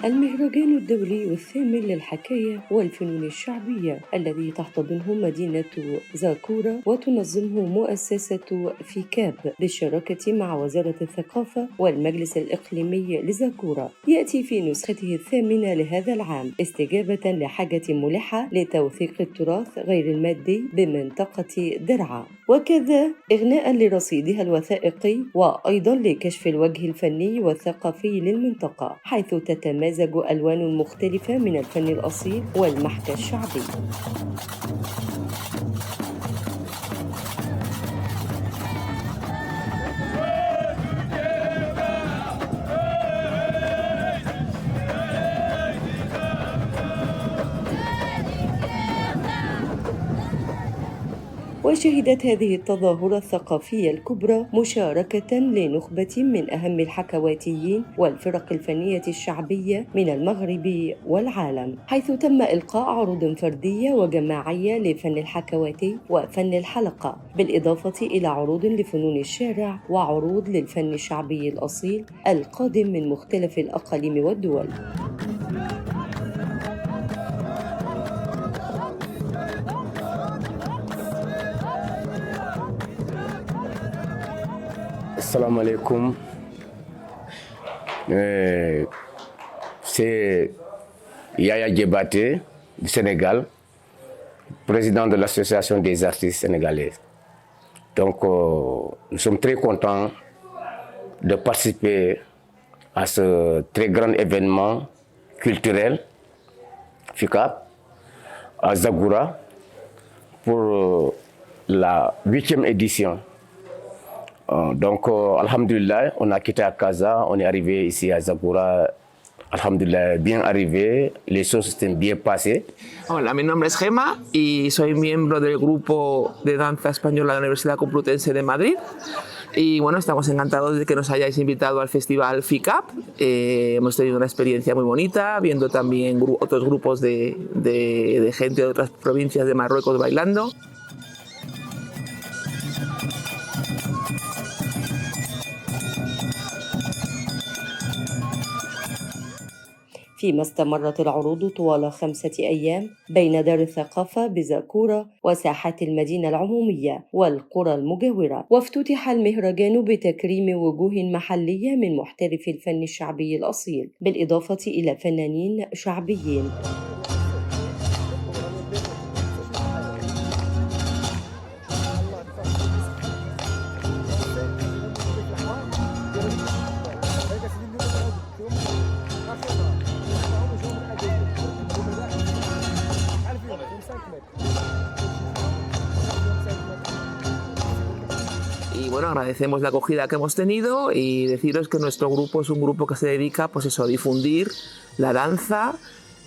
المهرجان الدولي الثامن للحكاية والفنون الشعبية الذي تحتضنه مدينة زاكورا وتنظمه مؤسسة فيكاب بالشراكة مع وزارة الثقافة والمجلس الإقليمي لزاكورا، يأتي في نسخته الثامنة لهذا العام استجابة لحاجة ملحة لتوثيق التراث غير المادي بمنطقة درعا، وكذا إغناء لرصيدها الوثائقي وأيضا لكشف الوجه الفني والثقافي للمنطقة، حيث تتمازج ألوان مختلفة من الفن الأصيل والمحكى الشعبي. وشهدت هذه التظاهرة الثقافية الكبرى مشاركة لنخبة من أهم الحكواتيين والفرق الفنية الشعبية من المغرب والعالم، حيث تم إلقاء عروض فردية وجماعية لفن الحكواتي وفن الحلقة، بالإضافة إلى عروض لفنون الشارع وعروض للفن الشعبي الأصيل القادم من مختلف الأقاليم والدول. Assalamu alaikum. C'est Yaya Djebaté du Sénégal, président de l'Association des artistes sénégalais. Donc, nous sommes très contents de participer à ce très grand événement culturel, FICAP, à Zagora, pour la 8e édition. Donc, alhamdulillah, on a quitté Akaza, on est arrivé ici à Zagora, alhamdulillah, bien arrivé, les choses s'étaient bien passées. Hola, mi nombre es Gema y soy miembro del grupo de danza española de la Universidad Complutense de Madrid. Y bueno, estamos encantados de que nos hayáis invitado al festival FICAP. Hemos tenido una experiencia muy bonita, viendo también otros grupos de gente de otras provincias de Marruecos bailando. فيما استمرت العروض طوال 5 أيام بين دار الثقافة بزاكورا وساحات المدينة العمومية والقرى المجاورة، وافتتح المهرجان بتكريم وجوه محلية من محترف الفن الشعبي الأصيل، بالإضافة إلى فنانين شعبيين. Y bueno, agradecemos la acogida que hemos tenido y deciros que nuestro grupo es un grupo que se dedica pues eso, a difundir la danza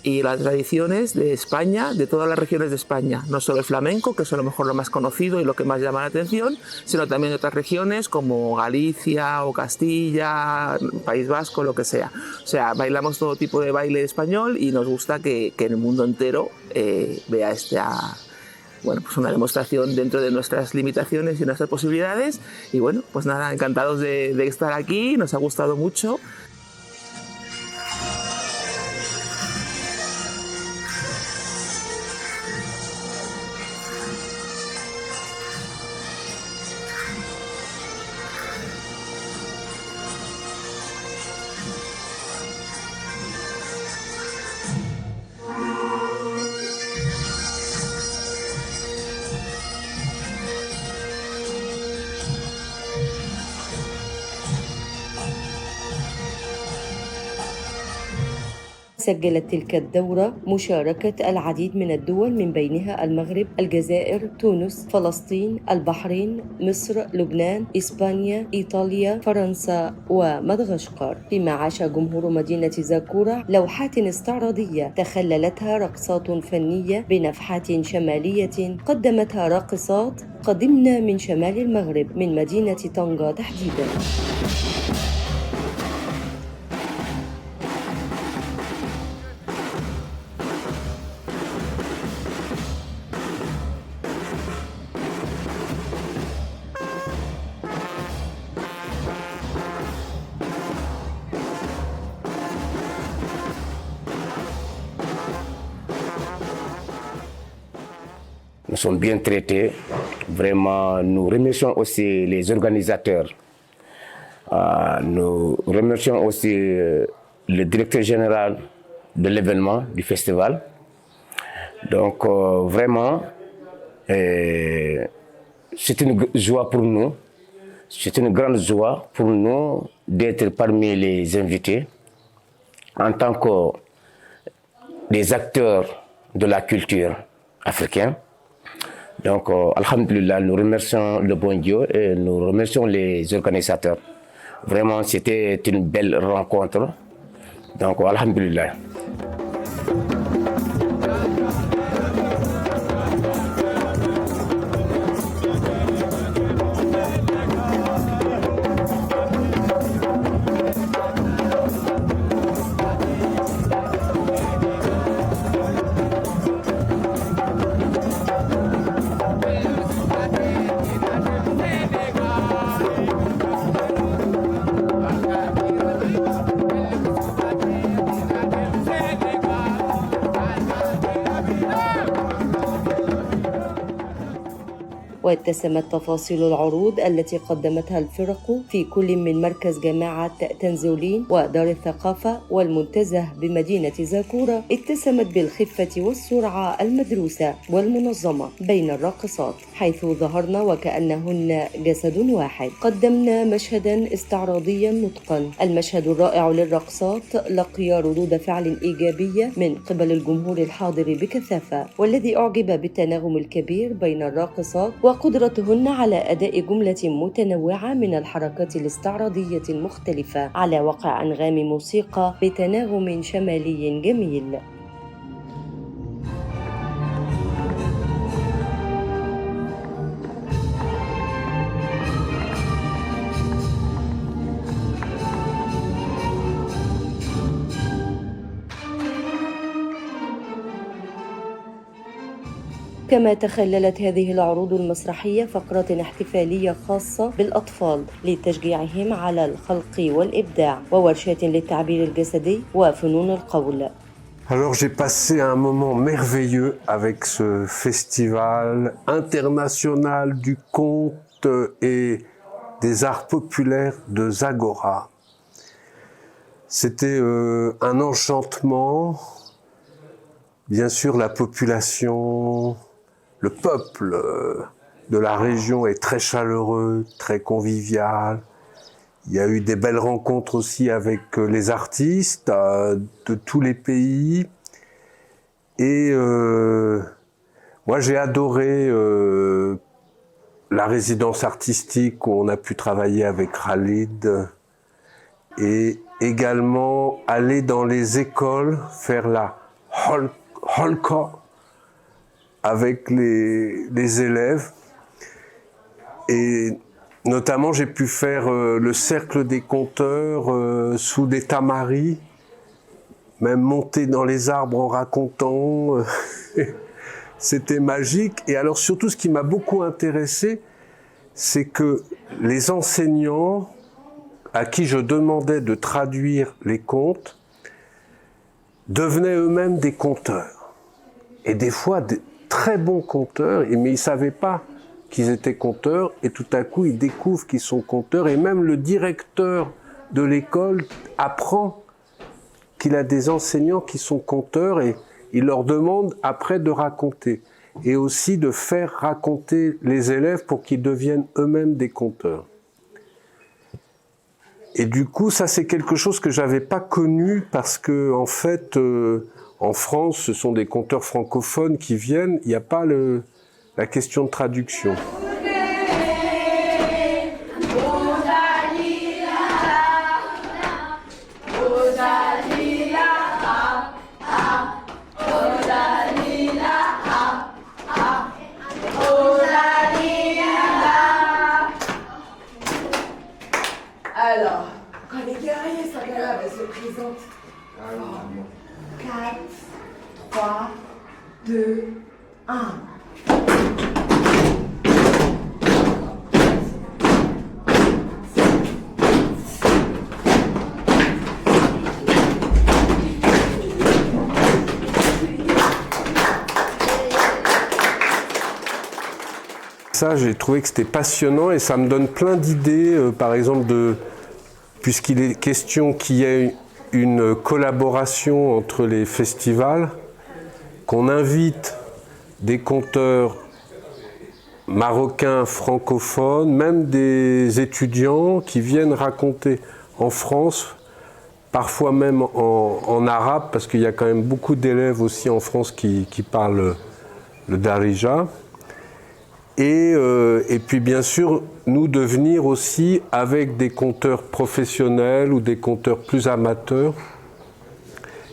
y las tradiciones de España, de todas las regiones de España, no solo el flamenco, que es a lo mejor lo más conocido y lo que más llama la atención, sino también de otras regiones como Galicia o Castilla, País Vasco, lo que sea. O sea, bailamos todo tipo de baile español y nos gusta que el mundo entero vea pues una demostración dentro de nuestras limitaciones y nuestras posibilidades. Y bueno, pues nada, encantados de estar aquí, nos ha gustado mucho. سجلت تلك الدورة مشاركة العديد من الدول من بينها المغرب، الجزائر، تونس، فلسطين، البحرين، مصر، لبنان، إسبانيا، إيطاليا، فرنسا ومدغشقر، فيما عاش جمهور مدينة زاكورا لوحات استعراضية تخللتها رقصات فنية بنفحات شمالية قدمتها راقصات قدمن من شمال المغرب من مدينة طنجة تحديداً. sont bien traités. Vraiment, nous remercions aussi les organisateurs. Nous remercions aussi le directeur général de l'événement, du festival. Donc vraiment, c'est une joie pour nous, c'est une grande joie pour nous d'être parmi les invités en tant que des acteurs de la culture africaine. Donc, alhamdulillah, nous remercions le bon Dieu et nous remercions les organisateurs. Vraiment, c'était une belle rencontre. Donc, alhamdulillah. واتسمت تفاصيل العروض التي قدمتها الفرق في كل من مركز جماعة تنزولين ودار الثقافة والمنتزه بمدينة زاكورة اتسمت بالخفة والسرعة المدروسة والمنظمة بين الراقصات، حيث ظهرن وكأنهن جسد واحد. قدمنا مشهدا استعراضيا متقن. المشهد الرائع للرقصات لقي ردود فعل إيجابية من قبل الجمهور الحاضر بكثافة، والذي أعجب بالتناغم الكبير بين الراقصات وقدرتهن على أداء جملة متنوعة من الحركات الاستعراضية المختلفة على وقع أنغام موسيقى بتناغم شمالي جميل. كما تخللت هذه العروض المسرحية فقرات احتفالية خاصة بالأطفال لتشجيعهم على الخلق والإبداع وورشات للتعبير الجسدي وفنون القول. Alors j'ai passé un moment merveilleux avec ce festival international du conte et des arts populaires de Zagora. C'était un enchantement. Bien sûr, la population, le peuple de la région est très chaleureux, très convivial. Il y a eu des belles rencontres aussi avec les artistes de tous les pays. Et moi, j'ai adoré la résidence artistique où on a pu travailler avec Khalid et également aller dans les écoles, faire la Holka avec les élèves. Et notamment, j'ai pu faire le cercle des conteurs sous des tamaris, même monter dans les arbres en racontant. C'était magique. Et alors, surtout, ce qui m'a beaucoup intéressé, c'est que les enseignants à qui je demandais de traduire les contes devenaient eux-mêmes des conteurs. Et des fois, des très bons conteurs, mais ils ne savaient pas qu'ils étaient conteurs, et tout à coup, ils découvrent qu'ils sont conteurs, et même le directeur de l'école apprend qu'il a des enseignants qui sont conteurs, et il leur demande après de raconter, et aussi de faire raconter les élèves pour qu'ils deviennent eux-mêmes des conteurs. Et du coup, ça c'est quelque chose que j'avais pas connu, parce que en fait, en France, ce sont des conteurs francophones qui viennent, il n'y a pas la question de traduction. Alors, quand les guerriers s'appellent se présentent. 4, 3, 2, 1. Ça, j'ai trouvé que c'était passionnant et ça me donne plein d'idées, par exemple, puisqu'il est question qu'il y ait une collaboration entre les festivals, qu'on invite des conteurs marocains francophones, même des étudiants qui viennent raconter en France, parfois même en arabe, parce qu'il y a quand même beaucoup d'élèves aussi en France qui parlent le darija. Et puis bien sûr, nous de venir aussi avec des conteurs professionnels ou des conteurs plus amateurs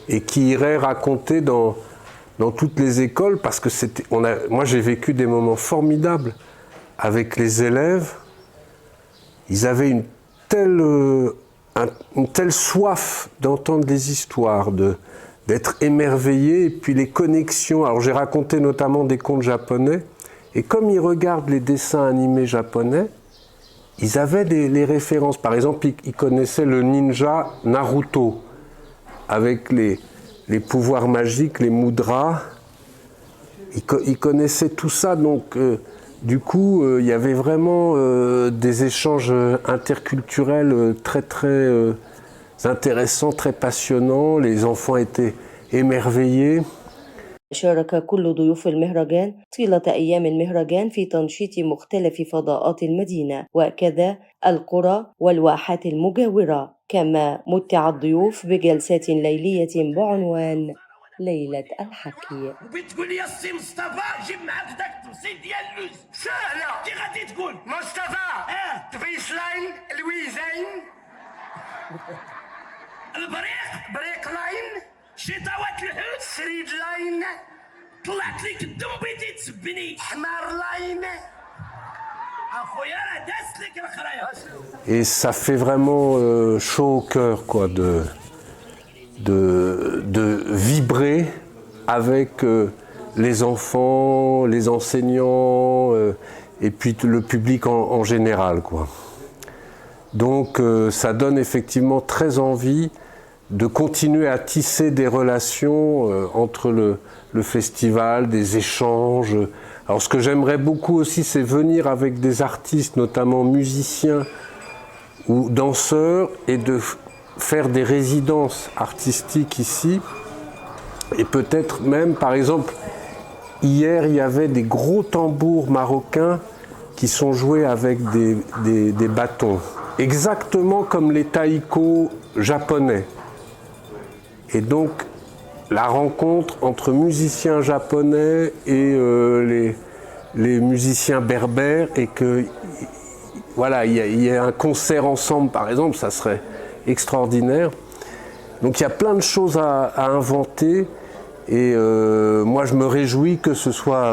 et qui iraient raconter dans toutes les écoles, parce que moi j'ai vécu des moments formidables avec les élèves. Ils avaient une telle soif d'entendre des histoires, d'être émerveillés, et puis les connexions. Alors j'ai raconté notamment des contes japonais, et comme ils regardent les dessins animés japonais, ils avaient les références. Par exemple, ils connaissaient le ninja Naruto, avec les pouvoirs magiques, les mudras. Ils connaissaient tout ça, donc du coup, il y avait vraiment des échanges interculturels très très intéressants, très passionnants. Les enfants étaient émerveillés. شارك كل ضيوف المهرجان طيلة أيام المهرجان في تنشيط مختلف فضاءات المدينة وكذا القرى والواحات المجاورة، كما متع الضيوف بجلسات ليلية بعنوان ليلة الحكي. وبتقول يا سي مصطفى جيب معاك داك التفصيل ديال اللوز. سهلة. كي غادي تقول؟ مصطفى. تفيسلاين لويزين. بريق لاين. شطاوات الحوت. سريد لاين. طلعت لك الدم بيتي تسبني. حمار لاين. اخويا راه داست لك الخرايا. Et ça fait vraiment chaud au cœur, quoi, de vibrer avec les enfants, les enseignants et puis le public en général, quoi. Donc ça donne effectivement très envie de continuer à tisser des relations entre le festival, des échanges. Alors ce que j'aimerais beaucoup aussi, c'est venir avec des artistes, notamment musiciens ou danseurs, et de faire des résidences artistiques ici. Et peut-être même, par exemple, hier, il y avait des gros tambours marocains qui sont joués avec des bâtons. Exactement comme les taïkos japonais. Et donc, la rencontre entre musiciens japonais et les musiciens berbères, et que, voilà, il y a un concert ensemble, par exemple, ça serait extraordinaire. Donc il y a plein de choses à inventer, et moi je me réjouis que ce soit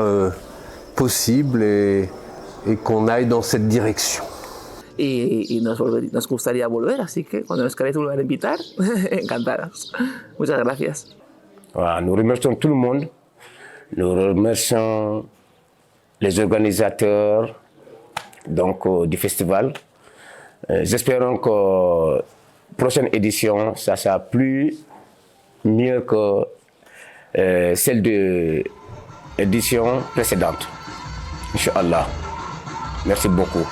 possible et qu'on aille dans cette direction. Y nos gustaría volver, así que cuando nos queréis volver a invitar, encantados. Muchas gracias. Voilà, nous remercions tout le monde, nous remercions les organisateurs donc, du festival. J'espère que la prochaine édition, ça sera mieux que celle de l'édition précédente. Inch'Allah. Merci beaucoup.